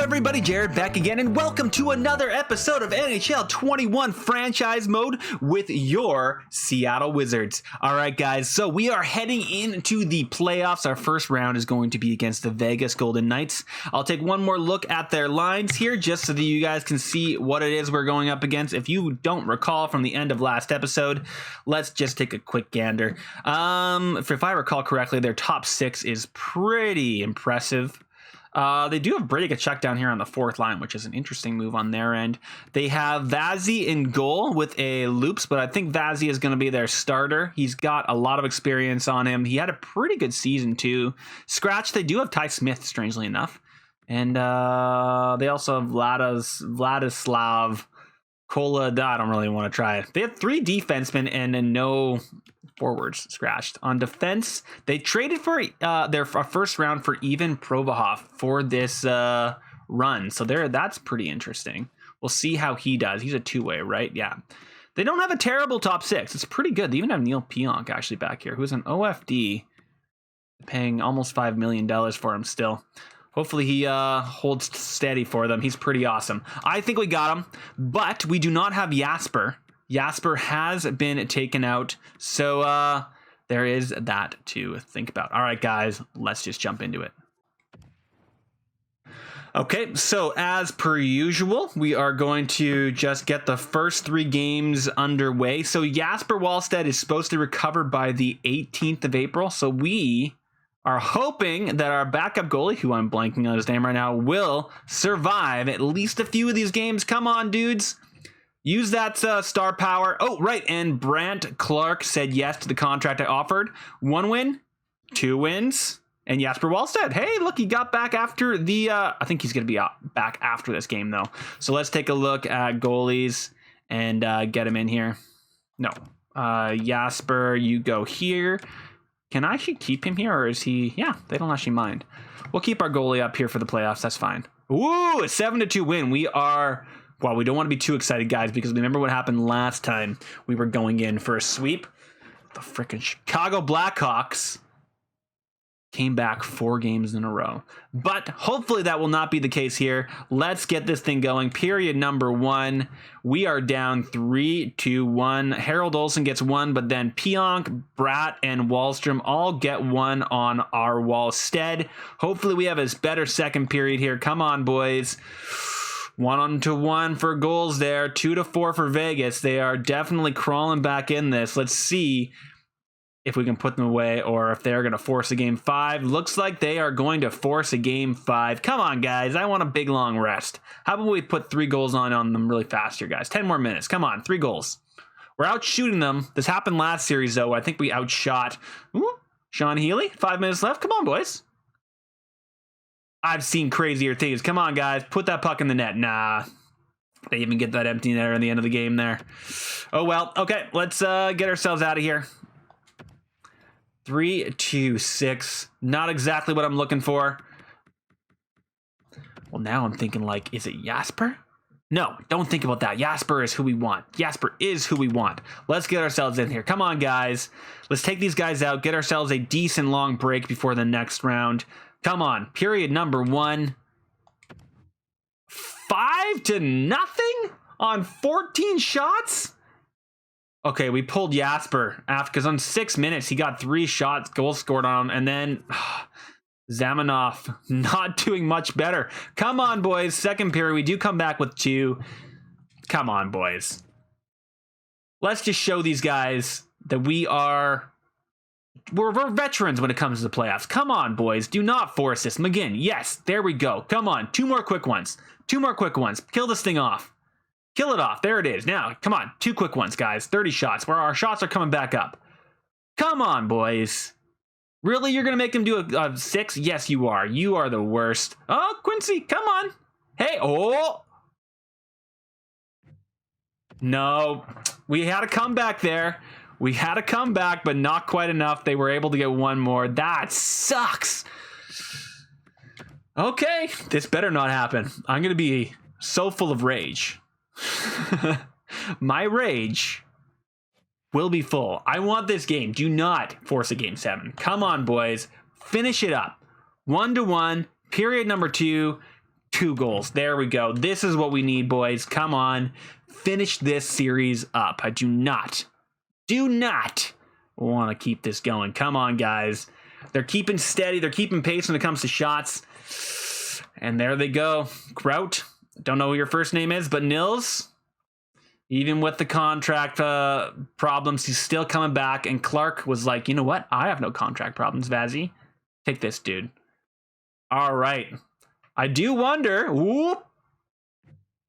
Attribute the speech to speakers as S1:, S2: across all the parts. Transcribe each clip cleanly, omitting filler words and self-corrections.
S1: Everybody, Jared back again, and welcome to another episode of NHL 21 Franchise Mode with your Seattle Wizards. All right, guys, so we are heading into the playoffs. Our first round is going to be against the Vegas Golden Knights. I'll take one more look at their lines here just so that you guys can see what it is we're going up against. If you don't recall from the end of last episode, let's just take a quick gander. If I recall correctly, their top six is pretty impressive. They do have Brady Tkachuk down here on the fourth line, which is an interesting move on their end. They have Vazzy in goal with a Loops, but I think Vazzy is going to be their starter. He's got a lot of experience on him. He had a pretty good season, too. Scratch, they do have Ty Smith, strangely enough. And they also have Vladislav Kola. I don't really want to try it. They have three defensemen and no forwards scratched. On defense, they traded for their first round for Ivan Provorov for this run. So that's pretty interesting. We'll see how he does. He's a two-way, right? Yeah. They don't have a terrible top six. It's pretty good. They even have Neil Pionk actually back here, who's an OFD, paying almost $5 million for him still. Hopefully he holds steady for them. He's pretty awesome. I think we got him, but we do not have Jasper. Jasper has been taken out, so there is that to think about. All right, guys, let's just jump into it. Okay, so as per usual, we are going to just get the first three games underway. So Jasper Wallstedt is supposed to recover by the 18th of April, so we are hoping that our backup goalie, who I'm blanking on his name right now, will survive at least a few of these games. Come on, dudes. Use that star power. Oh, right. And Brant Clark said yes to the contract I offered. 1 win, 2 wins, and Jasper Wallstedt. Hey, look, he got back after the... I think he's going to be back after this game, though. So let's take a look at goalies and get him in here. No. Jasper, you go here. Can I actually keep him here, or is he... Yeah, they don't actually mind. We'll keep our goalie up here for the playoffs. That's fine. Ooh, a 7-2 win. We are... Well, we don't want to be too excited, guys, because remember what happened last time we were going in for a sweep? The frickin' Chicago Blackhawks came back 4 games in a row. But hopefully that will not be the case here. Let's get this thing going. Period number 1. We are down 3-1. Harold Olsen gets 1, but then Pionk, Bratt, and Wallstrom all get 1 on our Wallstead. Hopefully we have a better second period here. Come on, boys. 1-1 for goals there. 2-4 for Vegas. They are definitely crawling back in this. Let's see if we can put them away or if they're going to force a game 5. Looks like they are going to force a game 5. Come on, guys. I want a big, long rest. How about we put 3 goals on them really fast here, guys? 10 more minutes. Come on, 3 goals. We're out shooting them. This happened last series, though. I think we outshot Sean Healy. 5 minutes left. Come on, boys. I've seen crazier things. Come on, guys. Put that puck in the net. Nah. They even get that empty there in the end of the game there. Oh, well. Okay, let's get ourselves out of here. 3-2-6. Not exactly what I'm looking for. Well, now I'm thinking, like, is it Jasper? No, don't think about that. Jasper is who we want. Jasper is who we want. Let's get ourselves in here. Come on, guys. Let's take these guys out. Get ourselves a decent long break before the next round. Come on, period number 1. 5-0 on 14 shots? Okay, we pulled Jasper after because on 6 minutes he got 3 shots, goals scored on him, and then Zamenhof not doing much better. Come on, boys. Second period, we do come back with 2. Come on, boys. Let's just show these guys that we're veterans when it comes to the playoffs. Come on, boys. Do not force this. McGinn, yes, there we go. Come on, 2 more quick ones. 2 more quick ones. Kill this thing off. Kill it off. There it is. Now, come on, 2 quick ones, guys. 30 shots, where our shots are coming back up. Come on, boys. Really? You're going to make them do a 6? Yes, you are. You are the worst. Oh, Quincy, come on. Hey, oh. No, we had a comeback there. We had a comeback, but not quite enough. They were able to get 1 more. That sucks. Okay, this better not happen. I'm going to be so full of rage. My rage will be full. I want this game. Do not force a game 7. Come on, boys. Finish it up. 1-1, period number 2, 2 goals. There we go. This is what we need, boys. Come on. Finish this series up. I do not want to keep this going. Come on, guys. They're keeping steady. They're keeping pace when it comes to shots. And there they go. Grout. Don't know who your first name is, but Niels, even with the contract problems, he's still coming back. And Clark was like, you know what? I have no contract problems, Vazzy. Take this, dude. All right. I do wonder. Whoop.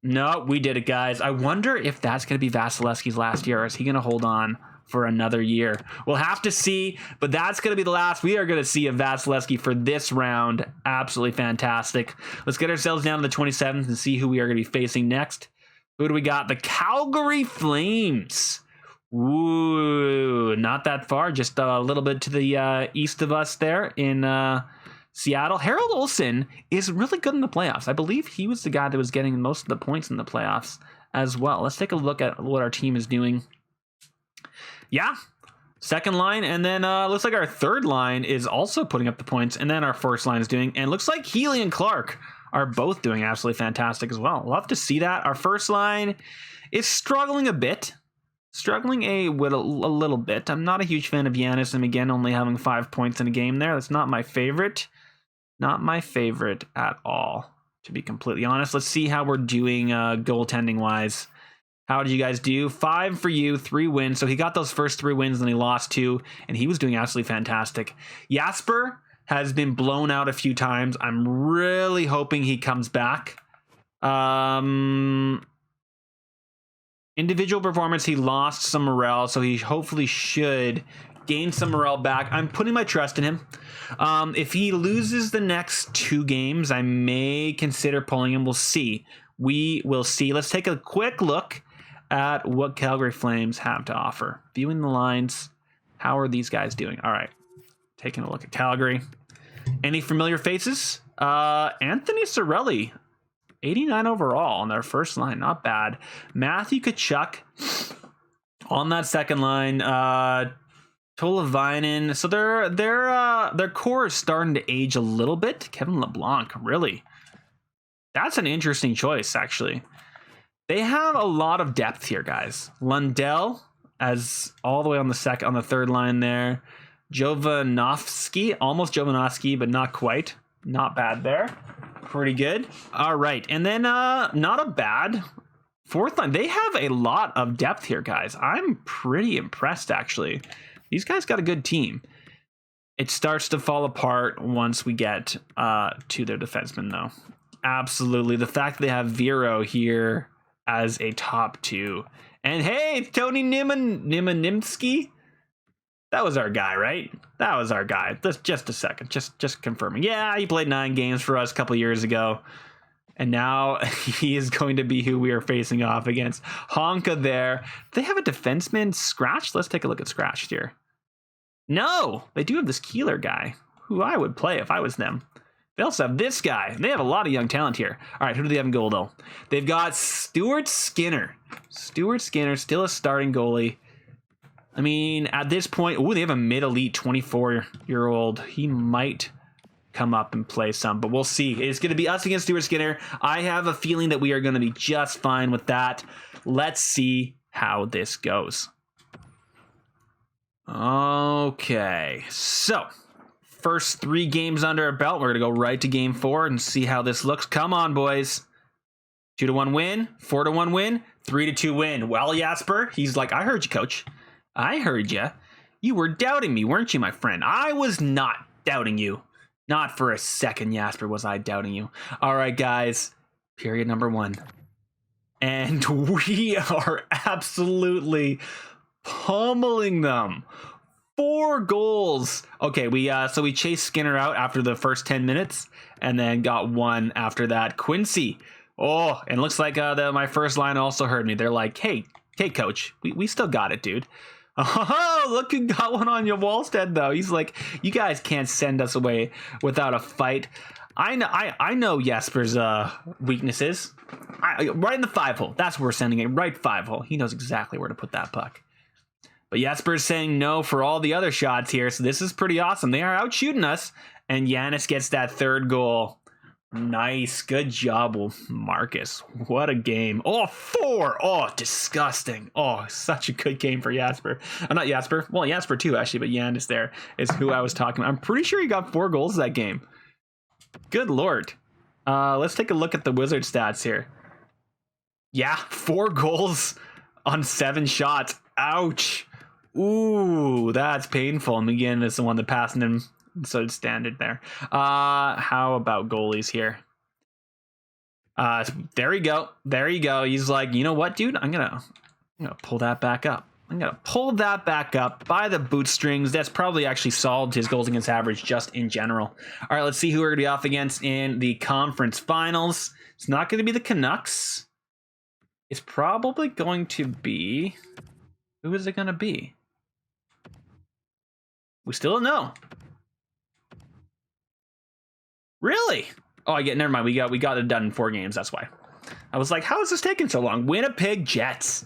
S1: No, we did it, guys. I wonder if that's going to be Vasilevsky's last year, or is he going to hold on for another year? We'll have to see, but that's going to be the last we are going to see of Vasilevsky for this round. Absolutely fantastic. Let's get ourselves down to the 27th and see who we are going to be facing next. Who do we got? The Calgary Flames. Ooh, not that far, just a little bit to the east of us there in Seattle. Harold Olsen is really good in the playoffs. I believe he was the guy that was getting most of the points in the playoffs as well. Let's take a look at what our team is doing. Yeah, second line, and then looks like our third line is also putting up the points, and then our first line is doing, and looks like Healy and Clark are both doing absolutely fantastic as well. Love to see that. Our first line is struggling a bit. Struggling a little bit. I'm not a huge fan of Janus, and again, only having 5 points in a game there. That's not my favorite. Not my favorite at all, to be completely honest. Let's see how we're doing goaltending-wise. How did you guys do? 5 for you, 3 wins. So he got those first 3 wins, and he lost 2, and he was doing absolutely fantastic. Jasper has been blown out a few times. I'm really hoping he comes back. Individual performance, he lost some morale, so he hopefully should gain some morale back. I'm putting my trust in him. If he loses the next 2 games, I may consider pulling him. We'll see. We will see. Let's take a quick look at what Calgary Flames have to offer. Viewing the lines, how are these guys doing? All right, taking a look at Calgary. Any familiar faces? Anthony Cirelli, 89 overall on their first line, not bad. Matthew Tkachuk on that second line. Tolavainen. So their core is starting to age a little bit. Kevin LeBlanc, really. That's an interesting choice, actually. They have a lot of depth here, guys. Lundell as all the way on the third line there. Jovanovski, almost Jovanovski, but not quite. Not bad there. Pretty good. All right, and then not a bad fourth line. They have a lot of depth here, guys. I'm pretty impressed, actually. These guys got a good team. It starts to fall apart once we get to their defensemen, though. Absolutely. The fact that they have Vero here as a top 2. And hey, Tony Nimanimski. That was our guy, right? That was our guy. Just a second. Just confirming. Yeah, he played 9 games for us a couple years ago. And now he is going to be who we are facing off against. Honka there. They have a defenseman scratched. Let's take a look at scratched here. No, they do have this Keeler guy, who I would play if I was them. They also have this guy. They have a lot of young talent here. All right, who do they have in goal, though? They've got Stuart Skinner. Stuart Skinner, still a starting goalie. I mean, at this point, they have a mid-elite 24-year-old. He might come up and play some, but we'll see. It's going to be us against Stuart Skinner. I have a feeling that we are going to be just fine with that. Let's see how this goes. Okay, so first 3 games under our belt. We're going to go right to game 4 and see how this looks. Come on, boys. 2-1 win, 4-1 win, 3-2 win. Well, Jasper, he's like, I heard you, coach. I heard you. You were doubting me, weren't you, my friend? I was not doubting you. Not for a second, Jasper, was I doubting you. All right, guys. Period number 1. And we are absolutely pummeling them. 4 goals. Okay, we chased Skinner out after the first 10 minutes and then got 1 after that. Quincy. Oh, and it looks like my first line also heard me. They're like, hey, coach, we still got it, dude. Oh, look who got one on your Wallstead, though. He's like, you guys can't send us away without a fight. I know Jesper's weaknesses. Right in the 5-hole. That's where we're sending it. Right 5-hole. He knows exactly where to put that puck. But Jesper's saying no for all the other shots here, so this is pretty awesome. They are out shooting us, and Janus gets that third goal. Nice. Good job, Marcus. What a game. Oh, 4. Oh, disgusting. Oh, such a good game for Jasper. Not Jasper. Well, Jasper too, actually, but Janus there is who I was talking about. I'm pretty sure he got 4 goals that game. Good Lord. Let's take a look at the Wizard stats here. Yeah, 4 goals on 7 shots. Ouch. Ooh, that's painful. And McGinn is the one that passed him. So it's standard there. How about goalies here? There you go. There you go. He's like, you know what, dude? I'm gonna pull that back up. I'm gonna pull that back up by the bootstrings. That's probably actually solved his goals against average just in general. All right, let's see who we're gonna be off against in the conference finals. It's not gonna be the Canucks. It's probably going to be, who is it gonna be? We still don't know. Really? Oh, never mind. We got it done in 4 games. That's why. I was like, how is this taking so long? Winnipeg Jets.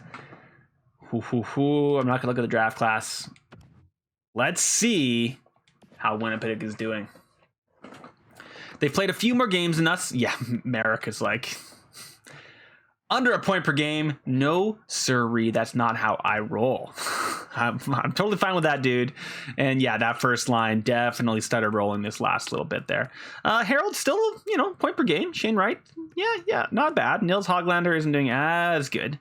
S1: I'm not gonna look at the draft class. Let's see how Winnipeg is doing. They've played a few more games than us. Yeah, Merrick is like under a point per game. No, sirree. That's not how I roll. I'm totally fine with that, dude. And yeah, that first line definitely started rolling this last little bit there. Harold still, point per game. Shane Wright, yeah, not bad. Niels Hoglander isn't doing as good.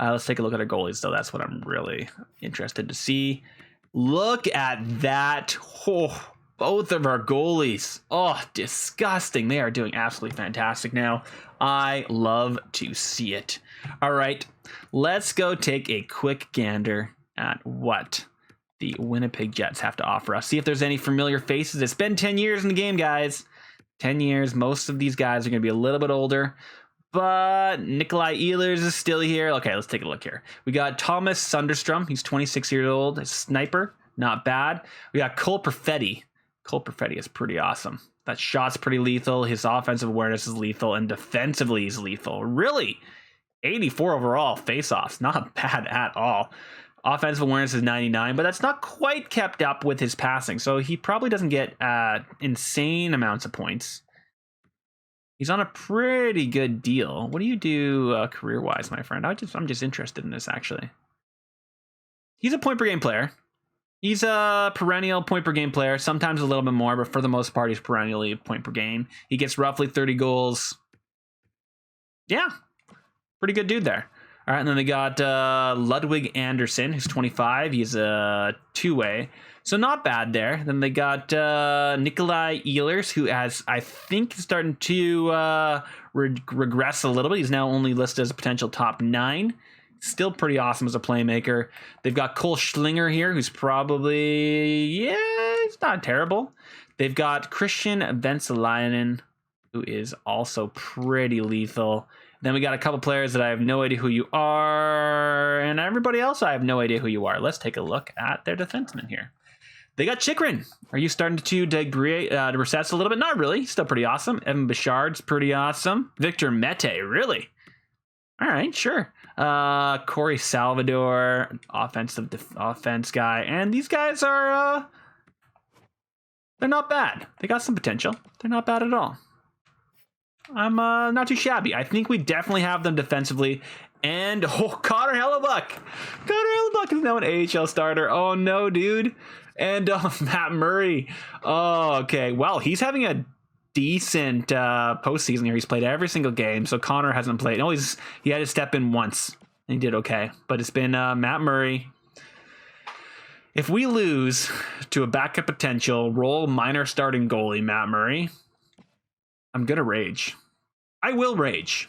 S1: Let's take a look at our goalies, though. That's what I'm really interested to see. Look at that. Oh, both of our goalies. Oh, disgusting. They are doing absolutely fantastic now. I love to see it. All right, let's go take a quick gander at what the Winnipeg Jets have to offer us. See if there's any familiar faces. It's been 10 years in the game, guys. 10 years. Most of these guys are going to be a little bit older. But Nikolai Eelers is still here. Okay, let's take a look here. We got Thomas Sunderstrom. He's 26 years old. A sniper. Not bad. We got Cole Perfetti. Cole Perfetti is pretty awesome. That shot's pretty lethal. His offensive awareness is lethal. And defensively, he's lethal. Really? 84 overall face-offs. Not bad at all. Offensive awareness is 99, but that's not quite kept up with his passing. So he probably doesn't get insane amounts of points. He's on a pretty good deal. What do you do career-wise, my friend? I'm just interested in this, actually. He's a point-per-game player. He's a perennial point-per-game player. Sometimes a little bit more, but for the most part, he's perennially a point per game. He gets roughly 30 goals. Yeah, pretty good dude there. All right, and then they got Ludwig Anderson, who's 25. He's a 2-way. So not bad there. Then they got Nikolai Ehlers, who has, I think, starting to regress a little bit. He's now only listed as a potential top 9. Still pretty awesome as a playmaker. They've got Cole Schlinger here, who's probably, it's not terrible. They've got Christian Vensalainen, who is also pretty lethal. Then we got a couple players that I have no idea who you are, and everybody else I have no idea who you are. Let's take a look at their defensemen here. They got Chikrin. Are you starting to degrade Brissets a little bit? Not really. Still pretty awesome. Evan Bouchard's pretty awesome. Victor Mete, really? All right, sure. Corey Salvador, offense guy, and these guys are they're not bad. They got some potential. They're not bad at all. I'm not too shabby. I think we definitely have them defensively. And Connor Hellebuck. Connor Hellebuck is now an AHL starter. Oh no, dude. And Matt Murray. Oh, okay. Well, he's having a decent postseason here. He's played every single game. So Connor hasn't played. No, he had to step in once. And he did okay. But it's been Matt Murray. If we lose to a backup potential role minor starting goalie, Matt Murray, I'm going to rage. I will rage.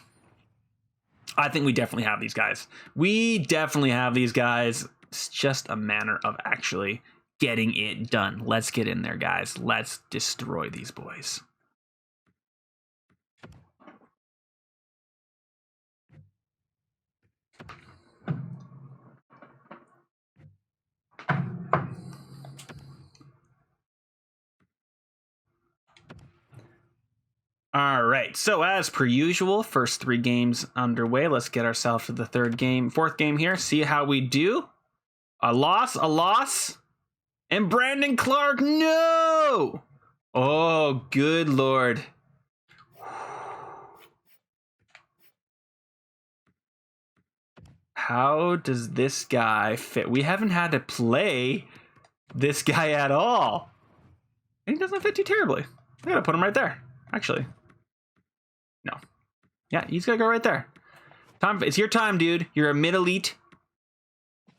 S1: I think we definitely have these guys. We definitely have these guys. It's just a matter of actually getting it done. Let's get in there, guys. Let's destroy these boys. All right, so as per usual, first 3 games underway. Let's get ourselves to the fourth game here. See how we do. A loss. And Brandon Clark, no! Oh, good Lord. How does this guy fit? We haven't had to play this guy at all. And he doesn't fit too terribly. I gotta put him right there, actually. No. Yeah, he's gotta go right there. It's your time, dude. You're a mid-elite.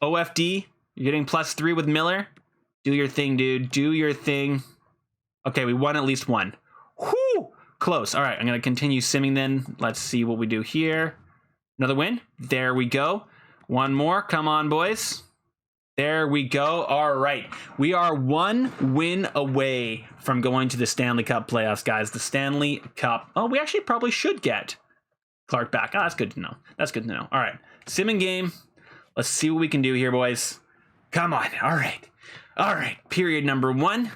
S1: OFD. You're getting +3 with Mueller. Do your thing, dude. Do your thing. Okay, we won at least one. Whew! Close. All right, I'm gonna continue simming then. Let's see what we do here. Another win. There we go. One more. Come on, boys. There we go. All right. We are 1 win away from going to the Stanley Cup playoffs, guys. The Stanley Cup. Oh, we actually probably should get Clark back. Oh, that's good to know. That's good to know. All right. Simming game. Let's see what we can do here, boys. Come on. All right. All right. Period number 1.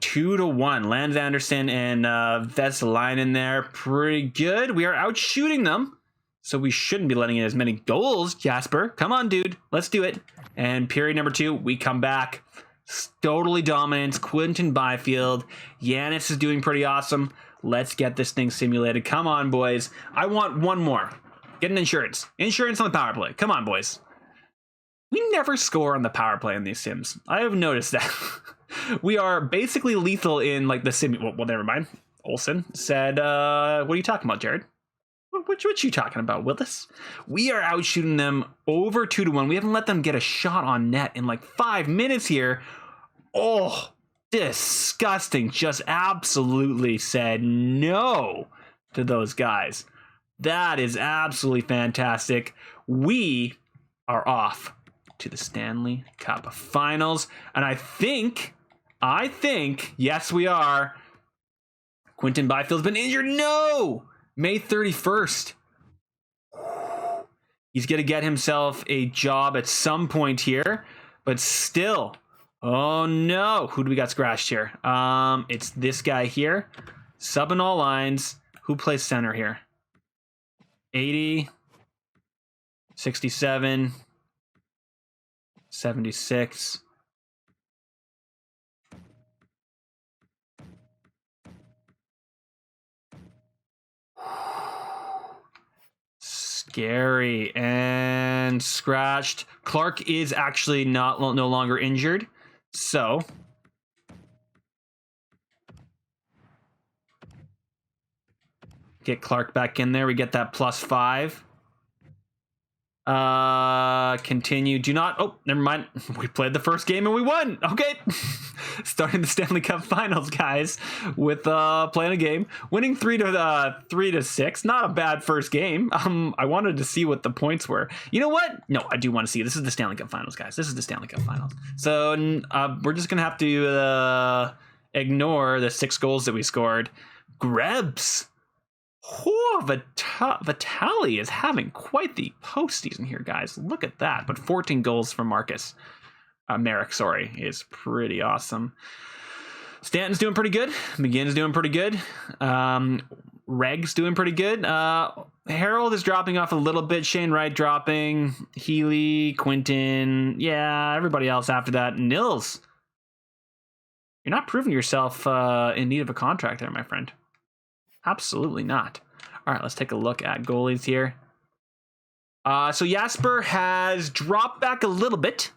S1: 2-1. Lance Anderson and Vesalainen in there. Pretty good. We are out shooting them. So we shouldn't be letting in as many goals, Jasper. Come on, dude. Let's do it. And period number 2, we come back. Totally dominance. Quentin Byfield. Janus is doing pretty awesome. Let's get this thing simulated. Come on, boys. I want one more. Get an insurance. Insurance on the power play. Come on, boys. We never score on the power play in these sims. I have noticed that. We are basically lethal in like the sim. Well, never mind. Olsen said, what are you talking about, Jared? What you talking about, Willis? We are out shooting them over 2-1. We haven't let them get a shot on net in like 5 minutes here. Oh, disgusting. Just absolutely said no to those guys. That is absolutely fantastic. We are off to the Stanley Cup Finals. And I think, yes, we are. Quentin Byfield's been injured. No! May 31st. He's going to get himself a job at some point here, but still. Oh no. Who do we got scratched here? It's this guy here. Sub in all lines. Who plays center here? 80, 67, 76. Scary. And scratched. Clark is actually no longer injured. So get Clark back in there. We get that +5. Continue. Do not. Oh, never mind. We played the first game and we won. Okay. Starting the Stanley Cup Finals, guys, with playing a game, winning 3-6. Not a bad first game. I wanted to see what the points were. You know what? No, I do want to see. This is the Stanley Cup Finals, guys. This is the Stanley Cup Finals. So we're just gonna have to ignore the 6 goals that we scored. Grebs. Oh, Vitali is having quite the postseason here, guys. Look at that. But 14 goals from Merrick, is pretty awesome. Stanton's doing pretty good. McGinn's doing pretty good. Reg's doing pretty good. Harold is dropping off a little bit. Shane Wright dropping. Healy, Quinton. Yeah, everybody else after that. Nils, you're not proving yourself in need of a contract there, my friend. Absolutely not. All right, let's take a look at goalies here. So Jasper has dropped back a little bit,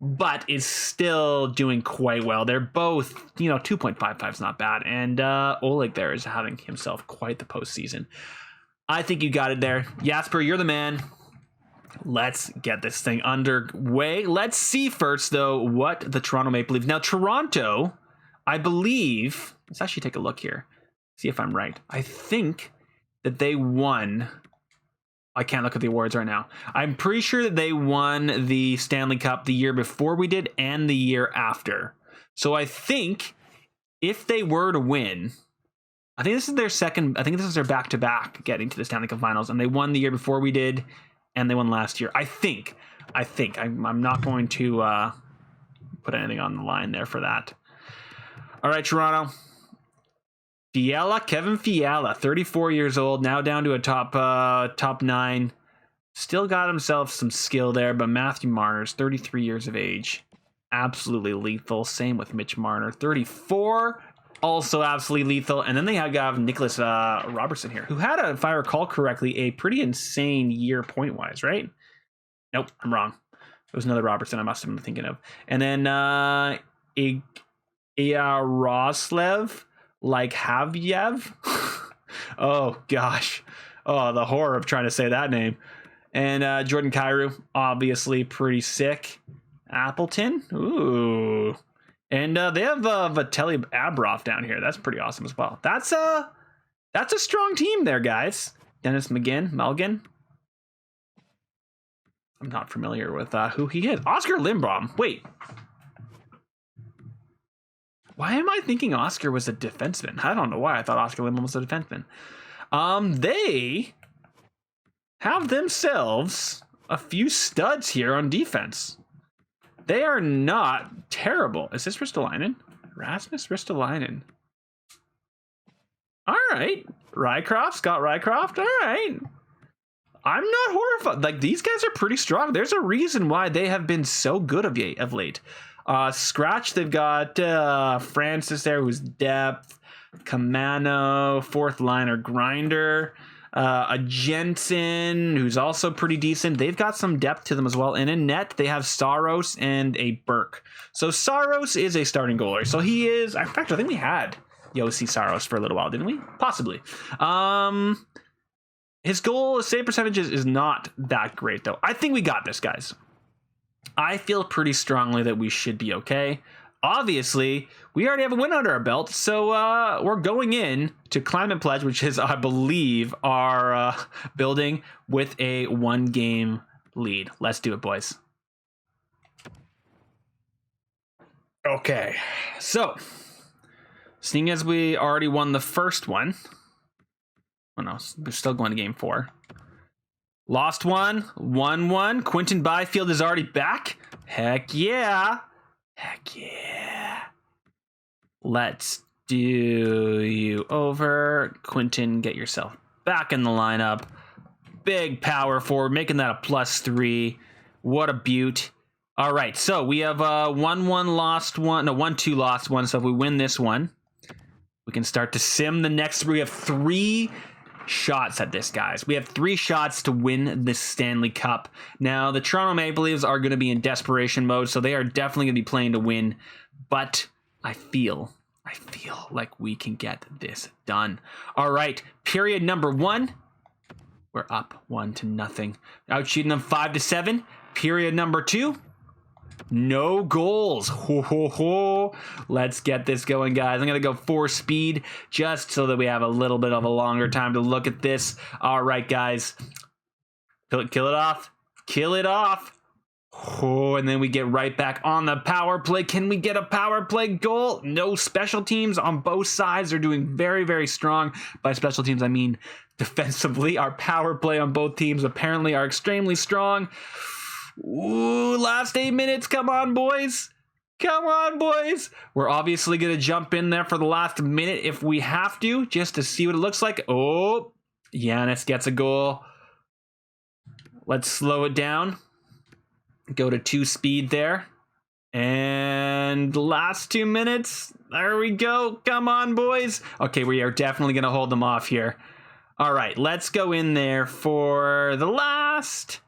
S1: but is still doing quite well. They're both, 2.55 is not bad. And Oleg there is having himself quite the postseason. I think you got it there. Jasper, you're the man. Let's get this thing underway. Let's see first, though, what the Toronto Maple Leafs. Now, Toronto, I believe, let's actually take a look here. See if I'm right. I think that they won. I can't look at the awards right now. I'm pretty sure that they won the Stanley Cup the year before we did and the year after. So I think if they were to win, I think this is their second. I think this is their back-to-back getting to the Stanley Cup Finals, and they won the year before we did, and they won last year. I think. I'm not going to put anything on the line there for that. All right, Toronto. Kevin Fiala, 34 years old, now down to a top 9. Still got himself some skill there, but Matthew Marner's 33 years of age. Absolutely lethal. Same with Mitch Marner, 34. Also absolutely lethal. And then they have Nicholas Robertson here, who had, if I recall correctly, a pretty insane year point-wise, right? Nope, I'm wrong. It was another Robertson I must have been thinking of. And then Yaroslev, like Havyev. Oh, gosh. Oh, the horror of trying to say that name. And Jordan Kyrou, obviously pretty sick. Appleton, ooh. And they have Vitaly Abrov down here. That's pretty awesome as well. That's a strong team there, guys. Dennis Mulligan. I'm not familiar with who he is. Oscar Lindblom. Wait. Why am I thinking Oscar was a defenseman? I don't know why I thought Oscar Lindblom was a defenseman. They have themselves a few studs here on defense. They are not terrible. Is this Ristolainen? Rasmus Ristolainen. All right. Scott Rycroft. All right. I'm not horrified. Like, these guys are pretty strong. There's a reason why they have been so good of late. Scratch, they've got Francis there, who's depth. Kamano, fourth liner grinder. A Jensen, who's also pretty decent. They've got some depth to them as well. And in net, they have Saros and a Burke. So Saros is a starting goalie. So he is, in fact, I think we had Yossi Saros for a little while, didn't we? Possibly. His goal save percentage is not that great, though. I think we got this, guys. I feel pretty strongly that we should be okay. Obviously, we already have a win under our belt, so we're going in to Climate Pledge, which is, I believe, our building with a 1-game lead. Let's do it, boys. Okay, so seeing as we already won the first one, oh no, we're still going to game 4. Lost one, 1-1. Quentin Byfield is already back. Heck yeah. Heck yeah. Let's do you over. Quentin, get yourself back in the lineup. Big power forward, making that a +3. What a beaut. All right, so we have 1-1 lost one. No, 1-2 lost one. So if we win this one, we can start to sim the next 3. We have 3 shots at this, guys. We have 3 shots to win this Stanley Cup. Now, the Toronto Maple Leafs are going to be in desperation mode, so they are definitely going to be playing to win. But I feel like we can get this done. All right, period number 1. We're up 1-0. Outshooting them 5-7. Period number 2. No goals. Ho, ho, ho. Let's get this going, guys. I'm going to go 4 speed just so that we have a little bit of a longer time to look at this. All right, guys. Kill it off. Kill it off. Oh, and then we get right back on the power play. Can we get a power play goal? No. Special teams on both sides are doing very, very strong. By special teams, I mean defensively. Our power play on both teams apparently are extremely strong. Ooh, last 8 minutes. Come on, boys. Come on, boys. We're obviously going to jump in there for the last minute if we have to, just to see what it looks like. Oh, Janus gets a goal. Let's slow it down. Go to 2 speed there. And the last 2 minutes. There we go. Come on, boys. Okay, we are definitely going to hold them off here. All right, let's go in there for the last...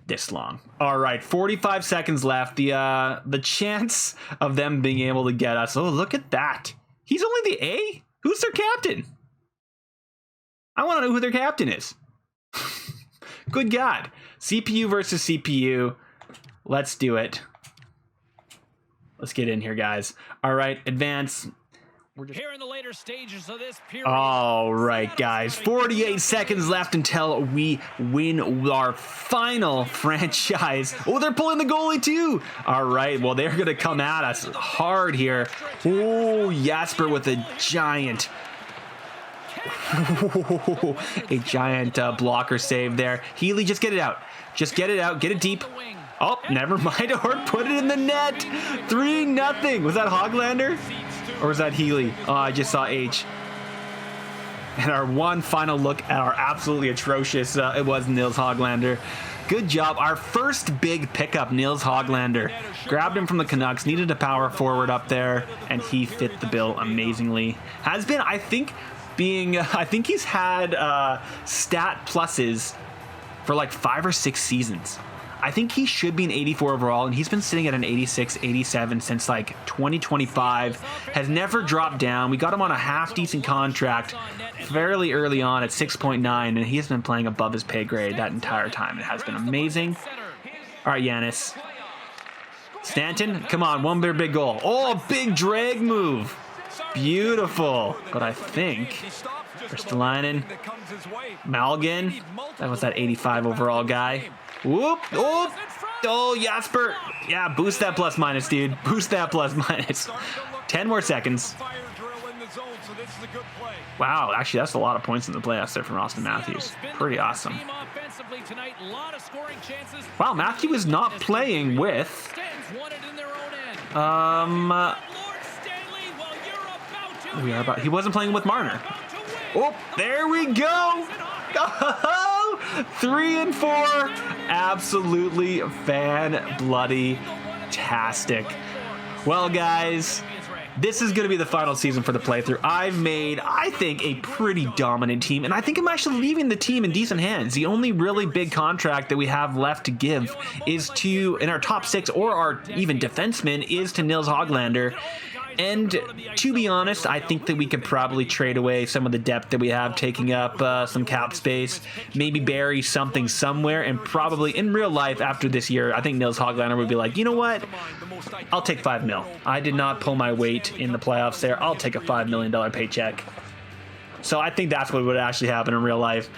S1: this long. All right, 45 seconds left. The chance of them being able to get us. Oh, look at that. He's only the A? Who's their captain? I want to know who their captain is. Good God. CPU versus CPU. Let's do it. Let's get in here, guys. All right, advance.
S2: Here in the later stages of this period.
S1: All right, guys. 48 seconds left until we win our final franchise. Oh, they're pulling the goalie too. All right, well, they're going to come at us hard here. Oh, Jasper with a giant... a giant blocker save there. Healy, just get it out. Just get it out. Get it deep. Oh, never mind. Or put it in the net. 3-0. Was that Hoglander? Or was that Healy? Oh, I just saw H. And our one final look at our absolutely atrocious, it was Niels Hoglander. Good job. Our first big pickup, Niels Hoglander. Grabbed him from the Canucks, needed a power forward up there, and he fit the bill amazingly. Has been, I think, I think he's had stat pluses for like 5 or 6 seasons. I think he should be an 84 overall, and he's been sitting at an 86, 87 since like 2025. Has never dropped down. We got him on a half-decent contract fairly early on at 6.9, and he has been playing above his pay grade that entire time. It has been amazing. All right, Janus. Stanton, come on, one big goal. Oh, big drag move. Beautiful. But I think Ristolainen, Malgin, that was that 85 overall guy. Whoop, whoop. Oh, Jasper. Yeah, boost that plus minus, dude. Boost that plus minus. 10 more seconds. Wow, actually, that's a lot of points in the playoffs there from Austin Matthews. Pretty awesome. Wow, Matthew is not playing with... he wasn't playing with Marner. Oh, there we go. 3 and 4. Absolutely fan-bloody-tastic. Well, guys, this is going to be the final season for the playthrough. I've made, I think, a pretty dominant team, and I think I'm actually leaving the team in decent hands. The only really big contract that we have left to give is to, in our top 6 or our even defensemen, is to Niels Hoglander. And to be honest, I think that we could probably trade away some of the depth that we have, taking up some cap space, maybe bury something somewhere, and probably in real life after this year, I think Niels Hoglander would be like, you know what? I'll take $5 million. I did not pull my weight in the playoffs there. I'll take a $5 million paycheck. So I think that's what would actually happen in real life.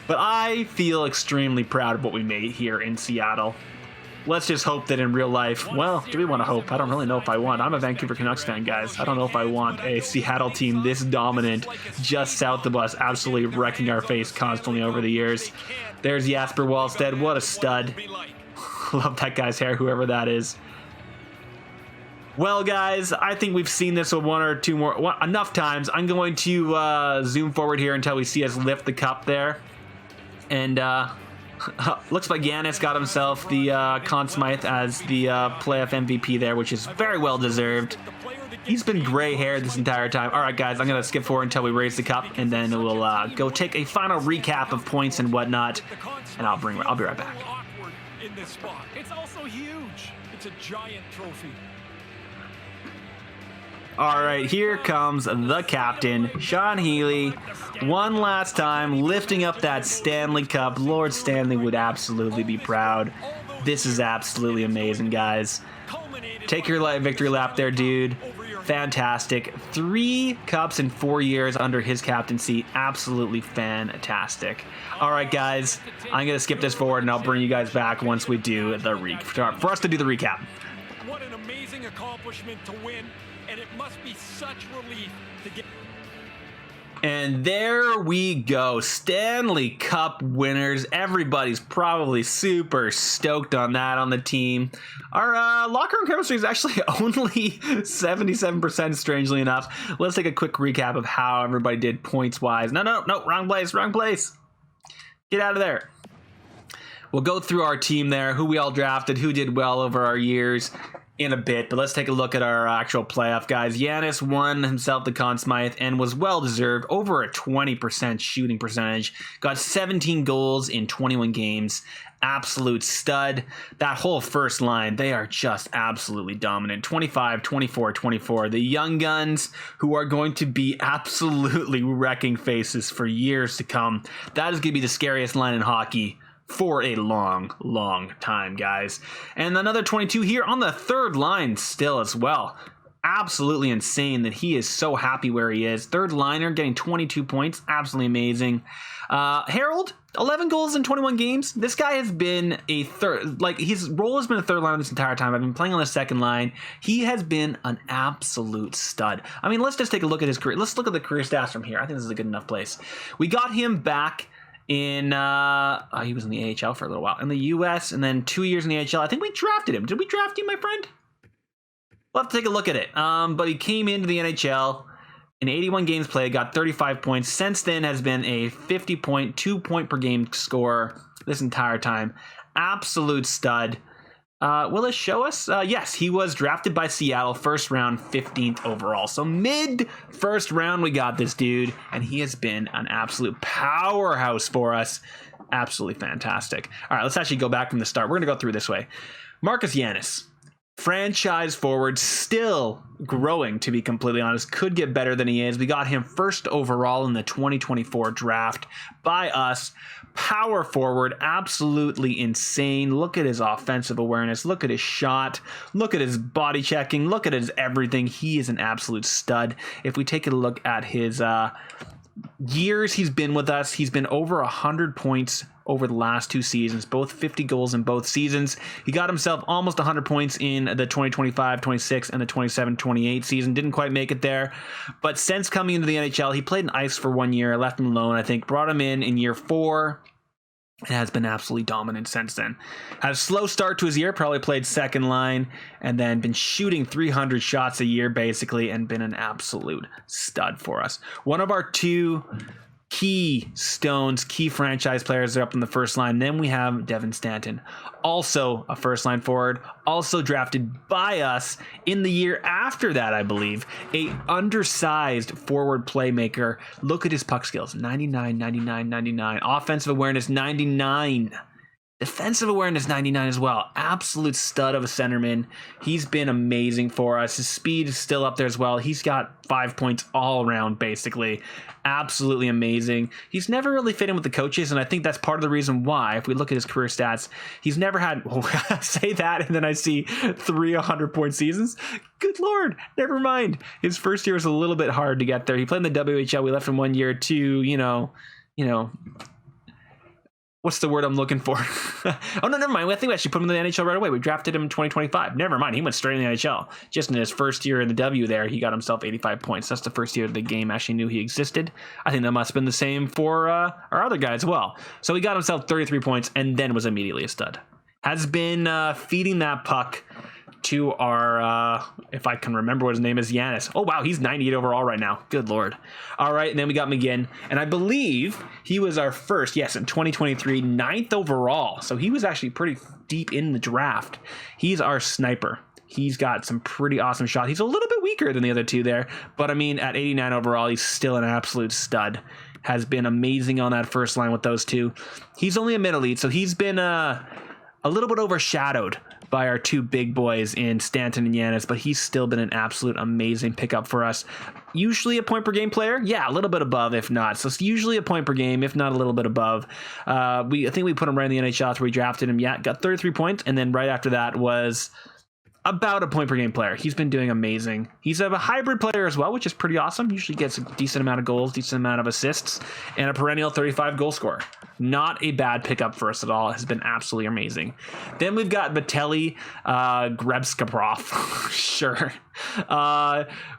S1: But I feel extremely proud of what we made here in Seattle. Let's just hope that in real life, well, do we want to hope? I don't really know if I want. I'm a Vancouver Canucks fan, guys. I don't know if I want a Seattle team this dominant just south of us, absolutely wrecking our face constantly over the years. There's Jasper Wallstedt. What a stud. Love that guy's hair, whoever that is. Well, guys, I think we've seen this one or two more, enough times. I'm going to zoom forward here until we see us lift the cup there. And, looks like Janus got himself the Conn Smythe as the playoff MVP there, which is very well deserved. He's been gray-haired this entire time. All right, guys, I'm going to skip forward until we raise the cup, and then we'll go take a final recap of points and whatnot, and I'll be right back.
S2: It's also huge. It's a giant trophy.
S1: All right, here comes the captain, Sean Healy, one last time, lifting up that Stanley Cup. Lord Stanley would absolutely be proud. This is absolutely amazing, guys. Take your victory lap there, dude. Fantastic. 3 cups in 4 years under his captaincy. Absolutely fantastic. All right, guys, I'm going to skip this forward, and I'll bring you guys back once we do the for us to do the recap.
S2: What an amazing accomplishment to win. And it must be such relief to get.
S1: And there we go. Stanley Cup winners. Everybody's probably super stoked on that on the team. Our locker room chemistry is actually only 77%, strangely enough. Let's take a quick recap of how everybody did points-wise. No, wrong place. Get out of there. We'll go through our team there, who we all drafted, who did well over our years in a bit, but let's take a look at our actual playoff guys. Janus won himself the Conn Smythe and was well-deserved, over a 20% shooting percentage. Got 17 goals in 21 games. Absolute stud. That whole first line, they are just absolutely dominant. 25, 24, 24. The young guns who are going to be absolutely wrecking faces for years to come. That is going to be the scariest line in hockey for a long time, guys. And another 22 here on the third line still as well. Absolutely insane that he is so happy where he is. Third liner getting 22 points. Absolutely amazing. Harold, 11 goals in 21 games. This guy has been a third, like his role has been a third liner this entire time. I've been playing on the second line. He has been an absolute stud. I mean, let's just take a look at his career. Let's look at the career stats from here. I think this is a good enough place. We got him back in he was in the AHL for a little while in the US, and then 2 years in the AHL. I think we drafted him. Did we draft you, my friend? We'll have to take a look at it. But he came into the NHL, In 81 games played, got 35 points. Since then has been a 50-point, 2-point per game scorer this entire time. Absolute stud. Will it show us? Yes, he was drafted by Seattle, first round, 15th overall. So mid first round, we got this dude, and he has been an absolute powerhouse for us. Absolutely fantastic. All right, let's actually go back from the start. We're going to go through this way. Marcus Janus, franchise forward, still growing, to be completely honest. Could get better than he is. We got him first overall in the 2024 draft by us. Power forward, absolutely insane. Look at his offensive awareness. Look at his shot. Look at his body checking. Look at his everything. He is an absolute stud. If we take a look at his years he's been with us, he's been over 100 points over the last 2 seasons, both 50 goals in both seasons. He got himself almost 100 points in the 2025-26 and the 27-28 season. Didn't quite make it there. But since coming into the NHL, he played in ice for 1 year. I left him alone, I think. Brought him in year 4. And has been absolutely dominant since then. Had a slow start to his year, probably played second line, and then been shooting 300 shots a year basically, and been an absolute stud for us. One of our 2 key franchise players are up in the first line. Then we have Devin Stanton, also a first line forward, also drafted by us in the year after that, I believe. A undersized forward playmaker. Look at his puck skills, 99, 99, 99. Offensive awareness, 99. Defensive awareness, 99 as well. Absolute stud of a centerman. He's been amazing for us. His speed is still up there as well. He's got 5 points all around, basically. Absolutely amazing. He's never really fit in with the coaches, and I think that's part of the reason why, if we look at his career stats, he's never had, say that, and then I see 3 100-point seasons. Good Lord, never mind. His first year was a little bit hard to get there. He played in the WHL. We left him 1 year to, you know, what's the word I'm looking for? Oh, no, never mind. I think we actually put him in the NHL right away. We drafted him in 2025. Never mind. He went straight in the NHL. Just in his first year in the W there, he got himself 85 points. That's the first year the game actually knew he existed. I think that must have been the same for our other guy as well. So he got himself 33 points and then was immediately a stud. Has been feeding that puck to our, if I can remember what his name is, Janus. Oh, wow, he's 98 overall right now. Good Lord. All right, and then we got McGinn, and I believe he was our first, yes, in 2023, 9th overall. So he was actually pretty deep in the draft. He's our sniper. He's got some pretty awesome shots. He's a little bit weaker than the other 2 there, but I mean, at 89 overall, he's still an absolute stud. Has been amazing on that first line with those 2. He's only a mid-elite, so he's been a little bit overshadowed by our 2 big boys in Stanton and Janus, but he's still been an absolute amazing pickup for us. Usually a point per game player. Yeah, a little bit above, if not. So it's usually a point per game, if not a little bit above. I think we put him right in the NHL after we drafted him. Yeah, got 33 points, and then right after that was about a point per game player. He's been doing amazing. He's a hybrid player as well, which is pretty awesome. Usually gets a decent amount of goals, decent amount of assists, and a perennial 35 goal scorer. Not a bad pickup for us at all. Has been absolutely amazing. Then we've got Vitaly Grebskaprov. Sure.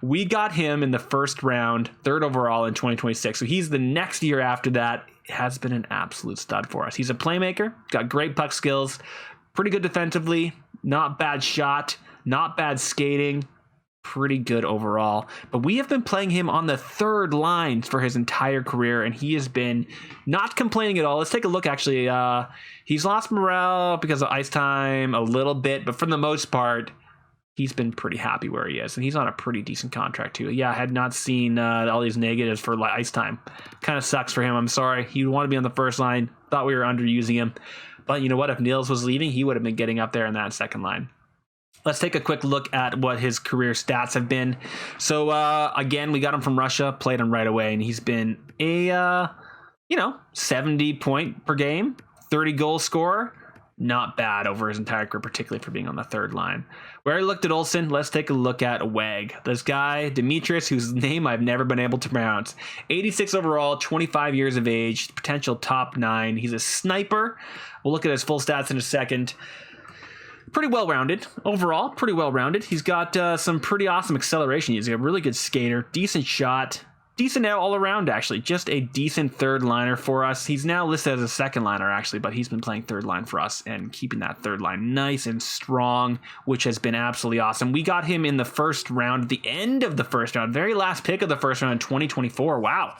S1: We got him in the first round, 3rd overall in 2026. So he's the next year after that. Has been an absolute stud for us. He's a playmaker, got great puck skills, pretty good defensively, not bad shot, not bad skating, pretty good overall. But we have been playing him on the 3rd line for his entire career, and he has been not complaining at all. Let's take a look, actually. He's lost morale because of ice time a little bit, but for the most part, he's been pretty happy where he is, and he's on a pretty decent contract too. Yeah, I had not seen all these negatives for ice time. Kind of sucks for him. I'm sorry. He'd want to be on the first line. Thought we were underusing him. But you know what? If Niels was leaving, he would have been getting up there in that second line. Let's take a quick look at what his career stats have been. So, again, we got him from Russia, played him right away, and he's been a, 70 point per game, 30 goal scorer. Not bad over his entire career, particularly for being on the 3rd line. We already looked at Olsen. Let's take a look at WAG. This guy, Dimitris, whose name I've never been able to pronounce. 86 overall, 25 years of age, potential top 9. He's a sniper. We'll look at his full stats in a second. Pretty well-rounded overall, pretty well-rounded. He's got some pretty awesome acceleration. He's a really good skater, decent shot, decent all around, actually. Just a decent third liner for us. He's now listed as a second liner, actually, but he's been playing third line for us and keeping that third line nice and strong, which has been absolutely awesome. We got him in the first round, at the end of the first round, very last pick of the first round in 2024. Wow.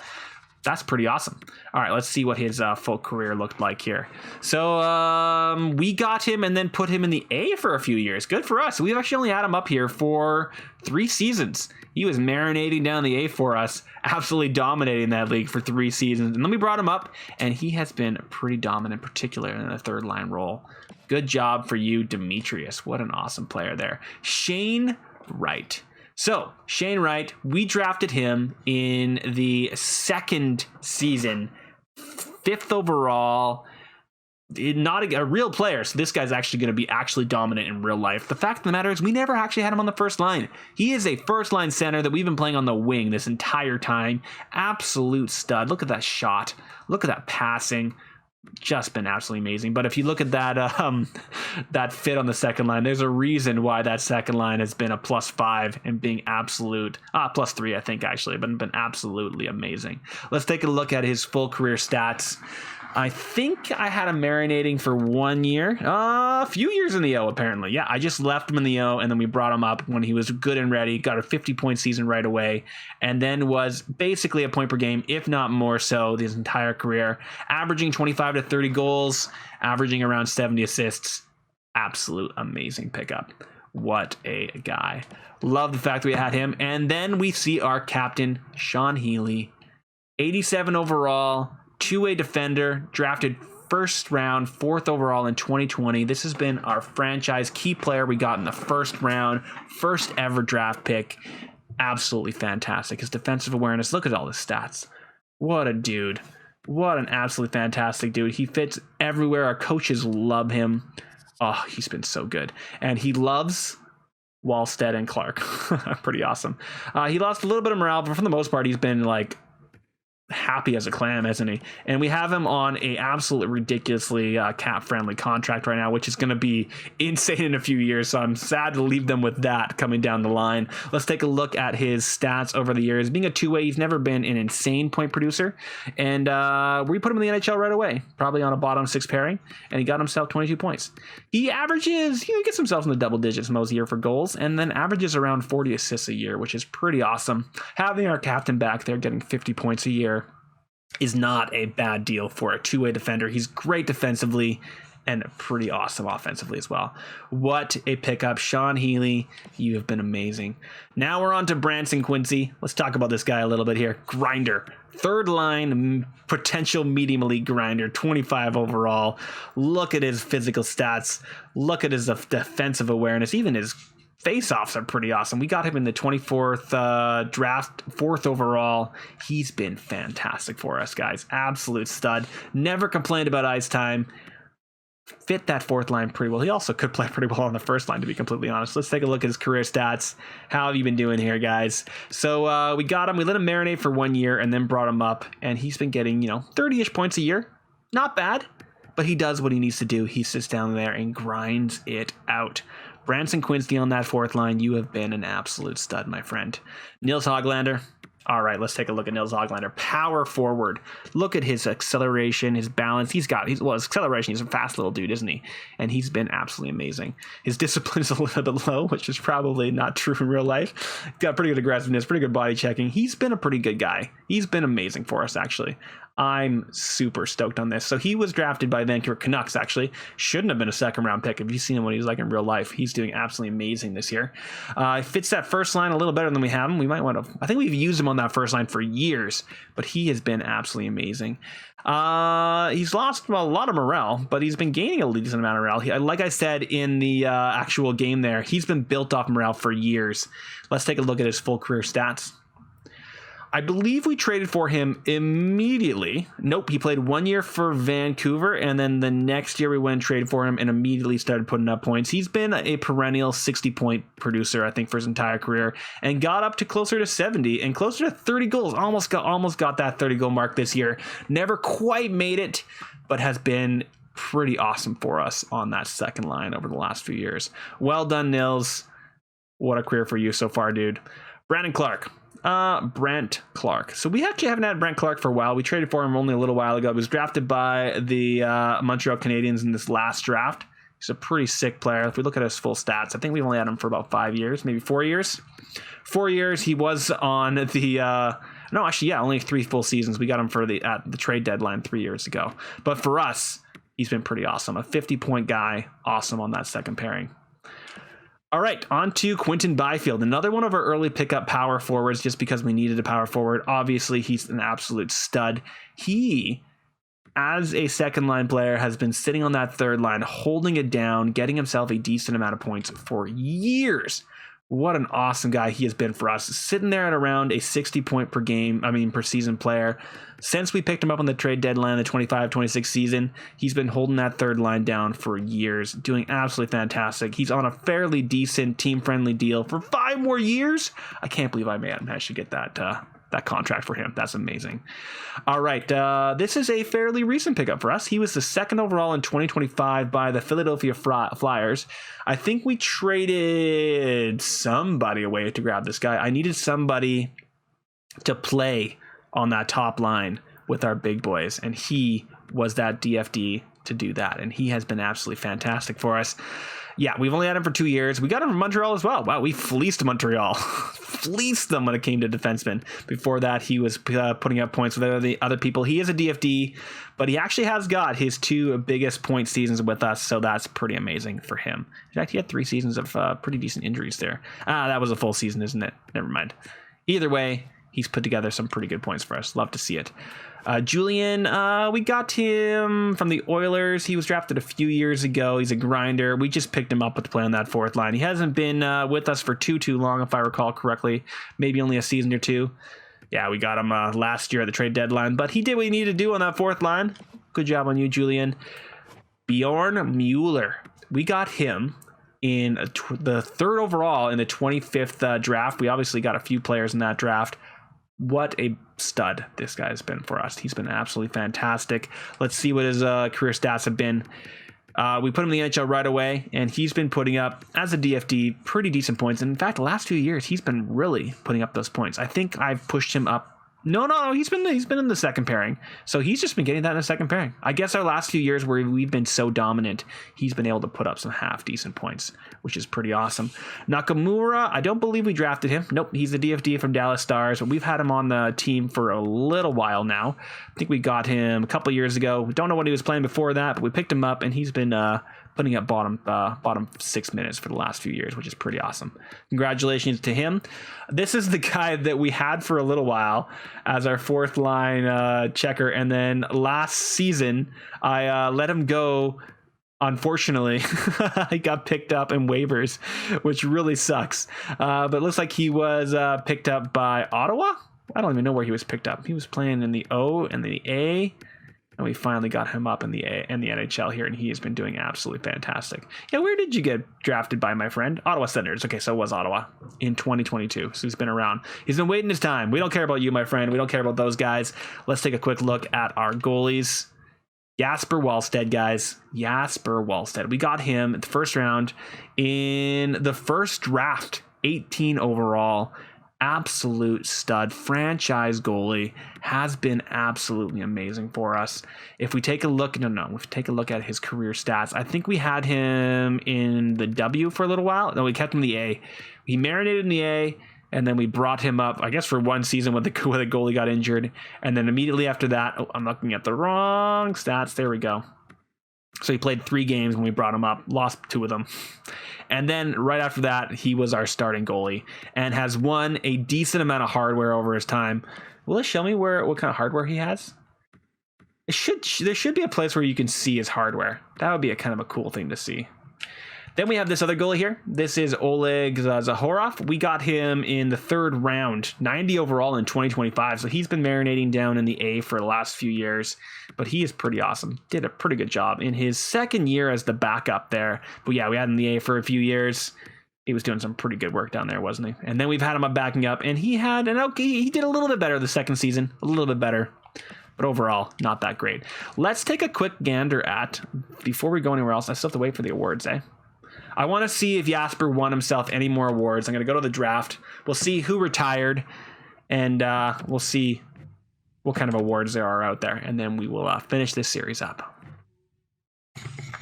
S1: That's pretty awesome. All right, let's see what his full career looked like here. So we got him and then put him in the A for a few years. Good for us. We've actually only had him up here for 3 seasons. He was marinating down the A for us, absolutely dominating that league for 3 seasons. And then we brought him up, and he has been pretty dominant, particularly in the third line role. Good job for you, Demetrius. What an awesome player there. Shane Wright. So, Shane Wright, we drafted him in the second season, 5th overall. Not a real player, so this guy's actually going to be actually dominant in real life. The fact of the matter is we never actually had him on the first line. He is a first line center that we've been playing on the wing this entire time. Absolute stud. Look at that shot. Look at that passing. Just been absolutely amazing. But if you look at that that fit on the second line, there's a reason why that second line has been a +5 and being absolute +3, I think, actually, but been absolutely amazing. Let's take a look at his full career stats. I think I had him marinating for 1 year, a few years in the O, apparently. Yeah, I just left him in the O, and then we brought him up when he was good and ready, got a 50-point season right away, and then was basically a point per game, if not more so, his entire career, averaging 25 to 30 goals, averaging around 70 assists. Absolute amazing pickup. What a guy. Love the fact that we had him. And then we see our captain, Sean Healy, 87 overall, 2-way defender, drafted first round, 4th overall in 2020. This has been our franchise key player we got in the first round, first ever draft pick. Absolutely fantastic. His defensive awareness, look at all his stats. What a dude. What an absolutely fantastic dude. He fits everywhere. Our coaches love him. Oh, he's been so good. And he loves Wallstead and Clark. Pretty awesome. He lost a little bit of morale, but for the most part, he's been like happy as a clam, isn't he? And we have him on a absolutely ridiculously cap friendly contract right now, which is going to be insane in a few years, so I'm sad to leave them with that coming down the line. Let's take a look at his stats over the years. Being a 2-way, he's never been an insane point producer, and we put him in the NHL right away, probably on a bottom 6 pairing, and he got himself 22 points. He averages, he gets himself in the double digits most year for goals, and then averages around 40 assists a year, which is pretty awesome. Having our captain back there getting 50 points a year is not a bad deal for a 2-way defender. He's great defensively and pretty awesome offensively as well. What a pickup. Sean Healy, you have been amazing. Now we're on to Branson Quincy. Let's talk about this guy a little bit here. Grinder. Third line, potential medium elite grinder, 25 overall. Look at his physical stats. Look at his defensive awareness. Even his face-offs are pretty awesome. We got him in the 24th draft, 4th overall. He's been fantastic for us, guys. Absolute stud. Never complained about ice time. Fit that 4th line pretty well. He also could play pretty well on the 1st line, to be completely honest. Let's take a look at his career stats. How have you been doing here, guys? So we got him. We let him marinate for 1 year and then brought him up, and he's been getting, 30-ish points a year. Not bad, but he does what he needs to do. He sits down there and grinds it out. Branson Quincy on that 4th line, you have been an absolute stud, my friend. Niels Hoglander. All right, let's take a look at Niels Hoglander. Power forward. Look at his acceleration, his balance. His acceleration. He's a fast little dude, isn't he? And he's been absolutely amazing. His discipline is a little bit low, which is probably not true in real life. Got pretty good aggressiveness, pretty good body checking. He's been a pretty good guy. He's been amazing for us, actually. I'm super stoked on this. So he was drafted by Vancouver Canucks, actually. Shouldn't have been a 2nd round pick. If you've seen him what he was like in real life, he's doing absolutely amazing this year. Fits that 1st line a little better than we have him. We might want to, I think we've used him on that 1st line for years, but he has been absolutely amazing. He's lost a lot of morale, but he's been gaining a decent amount of morale. Like I said in the actual game there, he's been built off morale for years. Let's take a look at his full career stats. I believe we traded for him immediately. Nope, he played 1 year for Vancouver, and then the next year we went and traded for him and immediately started putting up points. He's been a perennial 60-point producer, I think, for his entire career, and got up to closer to 70 and closer to 30 goals. Almost got that 30-goal mark this year. Never quite made it, but has been pretty awesome for us on that 2nd line over the last few years. Well done, Nils. What a career for you so far, dude. Brandon Clark. Brent Clark. So we actually haven't had Brent Clark for a while. We traded for him only a little while ago. He was drafted by the Montreal Canadiens in this last draft. He's a pretty sick player. If we look at his full stats, I think we've only had him for about 5 years, maybe 4 years. 4 years. He was on the only 3 full seasons. We got him for the trade deadline 3 years ago. But for us, he's been pretty awesome. A 50-point guy, awesome on that second pairing. All right, on to Quentin Byfield, another one of our early pickup power forwards just because we needed a power forward. Obviously, he's an absolute stud. He, as a second-line player, has been sitting on that third line, holding it down, getting himself a decent amount of points for years. What an awesome guy he has been for us. Sitting there at around a 60-point per season player. Since we picked him up on the trade deadline, the 25-26 season, he's been holding that third line down for years, doing absolutely fantastic. He's on a fairly decent team-friendly deal for 5 more years. I can't believe I managed to get that contract for him. That's amazing. All right, this is a fairly recent pickup for us. He was the second overall in 2025 by the Philadelphia Flyers. I think we traded somebody away to grab this guy. I needed somebody to play on that top line with our big boys, and he was that DFD to do that, and he has been absolutely fantastic for us. Yeah, we've only had him for 2 years. We got him from Montreal as well. Wow, we fleeced Montreal. Fleeced them when it came to defensemen. Before that, he was putting up points with the other people. He is a DFD, but he actually has got his 2 biggest point seasons with us, so that's pretty amazing for him. In fact, he had 3 seasons of pretty decent injuries there. That was a full season, isn't it? Never mind. Either way, he's put together some pretty good points for us. Love to see it. Julian, we got him from the Oilers. He was drafted a few years ago. He's a grinder. We just picked him up to play on that fourth line. He hasn't been with us for too long, if I recall correctly. Maybe only a season or 2. Yeah, we got him last year at the trade deadline, but he did what he needed to do on that fourth line. Good job on you, Julian. Bjorn Mueller. We got him in the 3rd overall in the 25th draft. We obviously got a few players in that draft. What a stud this guy has been for us. He's been absolutely fantastic. Let's see what his career stats have been. We put him in the NHL right away, and he's been putting up, as a DFD, pretty decent points. And in fact, the last few years, he's been really putting up those points. I think I've pushed him up. No, he's been in the second pairing. So he's just been getting that in the second pairing. I guess our last few years where we've been so dominant, he's been able to put up some half decent points, which is pretty awesome. Nakamura, I don't believe we drafted him. Nope, he's the DFD from Dallas Stars, but we've had him on the team for a little while now. I think we got him a couple of years ago. We don't know what he was playing before that, but we picked him up, and he's been putting up bottom 6 minutes for the last few years, which is pretty awesome. Congratulations to him. This is the guy that we had for a little while as our fourth line checker, and then last season I let him go. Unfortunately, he got picked up in waivers, which really sucks. But it looks like he was picked up by Ottawa. I don't even know where he was picked up. He was playing in the O and the A. And we finally got him up in the NHL here, and he has been doing absolutely fantastic. Yeah, where did you get drafted by, my friend? Ottawa Senators. Okay, so it was Ottawa in 2022. So he's been around. He's been waiting his time. We don't care about you, my friend. We don't care about those guys. Let's take a quick look at our goalies. Jasper Wallstedt, guys. Jasper Wallstedt. We got him at the first round in the first draft, 18 overall. Absolute stud, franchise goalie, has been absolutely amazing for us. If we take a look, if we take a look at his career stats, I think we had him in the W for a little while. No, we kept him in the A. He marinated in the A, and then we brought him up, I guess, for one season when the goalie got injured. And then immediately after that, I'm looking at the wrong stats. There we go. So he played 3 games when we brought him up, lost 2 of them. And then right after that, he was our starting goalie and has won a decent amount of hardware over his time. Will it show me what kind of hardware he has? There should be a place where you can see his hardware. That would be a kind of a cool thing to see. Then we have this other goalie here. This is Oleg Zahraf. We got him in the 3rd round, 90 overall in 2025. So he's been marinating down in the A for the last few years, but he is pretty awesome. Did a pretty good job in his 2nd year as the backup there. But yeah, we had him in the A for a few years. He was doing some pretty good work down there, wasn't he? And then we've had him up backing up, and he did a little bit better the 2nd season, a little bit better. But overall, not that great. Let's take a quick gander at, before we go anywhere else, I still have to wait for the awards, I want to see if Jasper won himself any more awards. I'm going to go to the draft. We'll see who retired. And we'll see what kind of awards there are out there. And then we will finish this series up.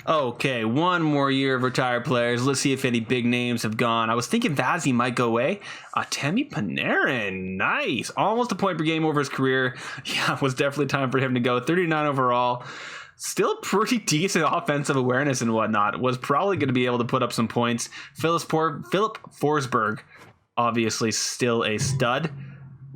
S1: Okay, one more year of retired players. Let's see if any big names have gone. I was thinking Vazzy might go away. Temi Panarin, nice. Almost a point per game over his career. Yeah, it was definitely time for him to go. 39 overall. Still pretty decent offensive awareness and whatnot. Was probably going to be able to put up some points. Philip Forsberg, obviously still a stud.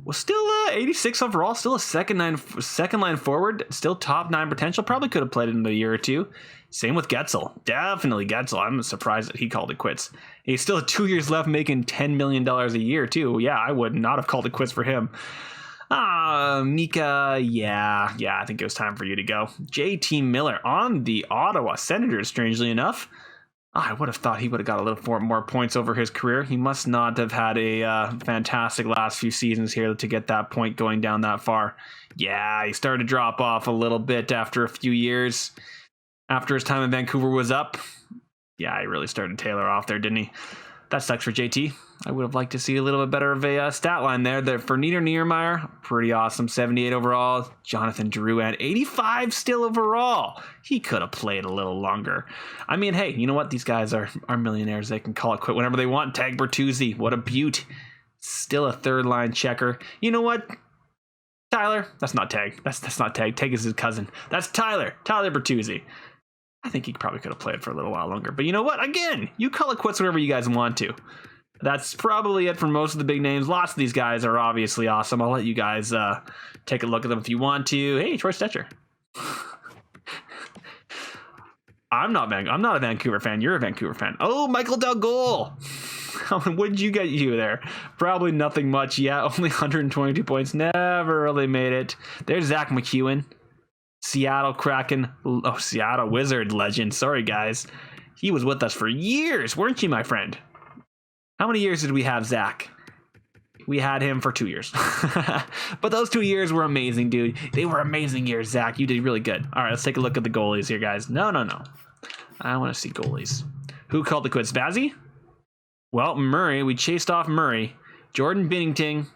S1: Was still 86 overall, still a second line forward, still top 9 potential. Probably could have played it in a year or two. Same with Getzel. Definitely Getzel. I'm surprised that he called it quits. He's still 2 years left, making $10 million a year too. Yeah, I would not have called it quits for him. Mika, yeah, I think it was time for you to go. JT Miller on the Ottawa Senators, strangely enough. I would have thought he would have got a little more points over his career. He must not have had a fantastic last few seasons here to get that point going down that far. Yeah, he started to drop off a little bit after a few years. After his time in Vancouver was up. Yeah, he really started to tailor off there, didn't he? That sucks for JT. I would have liked to see a little bit better of a stat line there. For Niedermeyer, pretty awesome. 78 overall. Jonathan Drouin, 85 still overall. He could have played a little longer. I mean, hey, you know what? These guys are millionaires. They can call it quit whenever they want. Tag Bertuzzi, what a beaut. Still a third line checker. You know what? Tyler, that's not Tag. That's not Tag. Tag is his cousin. That's Tyler Bertuzzi. I think he probably could have played for a little while longer. But you know what? Again, you call it quits whenever you guys want to. That's probably it for most of the big names. Lots of these guys are obviously awesome. I'll let you guys take a look at them if you want to. Hey, Troy Stecher. I'm not a Vancouver fan. You're a Vancouver fan. Oh, Michael Dalgol. What did you get you there? Probably nothing much yet. Only 122 points. Never really made it. There's Zach McEwen. Seattle Kraken. Oh, Seattle Wizard legend. Sorry, guys. He was with us for years, weren't you, my friend? How many years did we have Zach? We had him for 2 years. But those 2 years were amazing, dude. They were amazing years, Zach. You did really good. All right, let's take a look at the goalies here, guys. No. I want to see goalies. Who called the quits? Vazzy? Well, Murray. We chased off Murray. Jordan Binnington.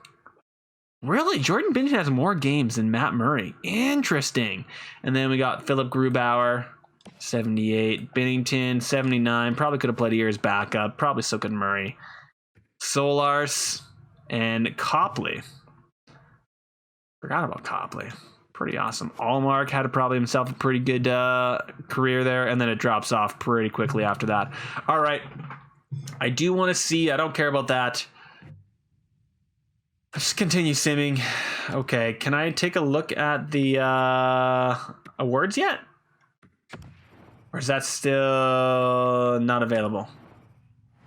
S1: Really? Jordan Binnington has more games than Matt Murray. Interesting. And then we got Philip Grubauer, 78. Binnington, 79. Probably could have played a year's backup. Probably still could Murray. Solars and Copley. Forgot about Copley. Pretty awesome. Allmark had probably himself a pretty good career there, and then it drops off pretty quickly after that. All right. I do want to see. I don't care about that. Let's continue simming. Okay, can I take a look at the awards yet? Or is that still not available?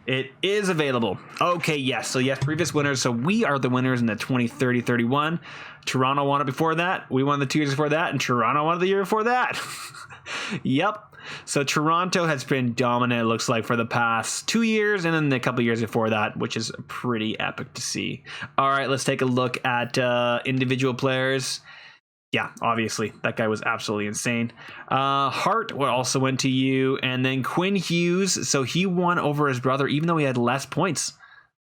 S1: It is available. Okay, yes. So, yes, previous winners. So, we are the winners in the 20-30-31. Toronto won it before that. We won the 2 years before that. And Toronto won it the year before that. Yep. So, Toronto has been dominant, it looks like, for the past 2 years. And then a couple years before that, which is pretty epic to see. All right, let's take a look at individual players. Yeah, obviously, that guy was absolutely insane. Hart also went to you, and then Quinn Hughes. So he won over his brother, even though he had less points.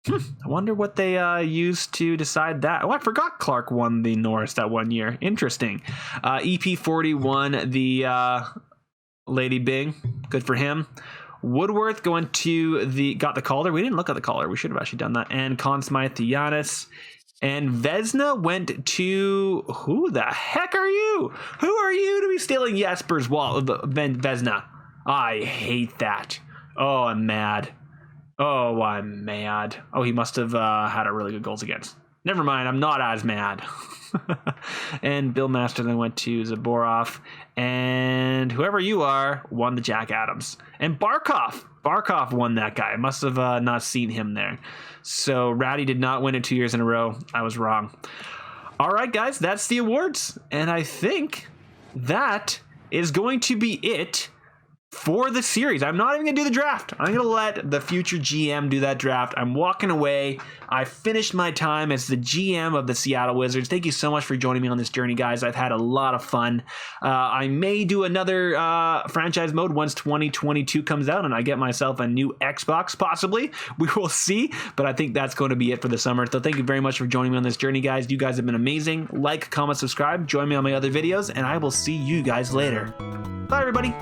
S1: I wonder what they used to decide that. Oh, I forgot Clark won the Norris that 1 year. Interesting. EP40 won the Lady Bing. Good for him. Woodworth got the Calder. We didn't look at the Calder. We should have actually done that. And Conn Smythe to Janus. And Vezina went to... Who the heck are you? Who are you to be stealing Jesper's wall? Vezina. I hate that. Oh, I'm mad. Oh, he must have had a really good goals against. Never mind, I'm not as mad. And Bill Masterton went to Zaborov. And whoever you are won the Jack Adams. And Barkov won that guy. I must have not seen him there. So Ratty did not win it 2 years in a row. I was wrong. All right, guys, that's the awards. And I think that is going to be it for the series. I'm not even going to do the draft. I'm going to let the future GM do that draft. I'm walking away. I finished my time as the GM of the Seattle Wizards. Thank you so much for joining me on this journey, guys. I've had a lot of fun. I may do another franchise mode once 2022 comes out and I get myself a new Xbox, possibly. We will see, but I think that's going to be it for the summer. So thank you very much for joining me on this journey, guys. You guys have been amazing. Like, comment, subscribe, join me on my other videos, and I will see you guys later. Bye, everybody.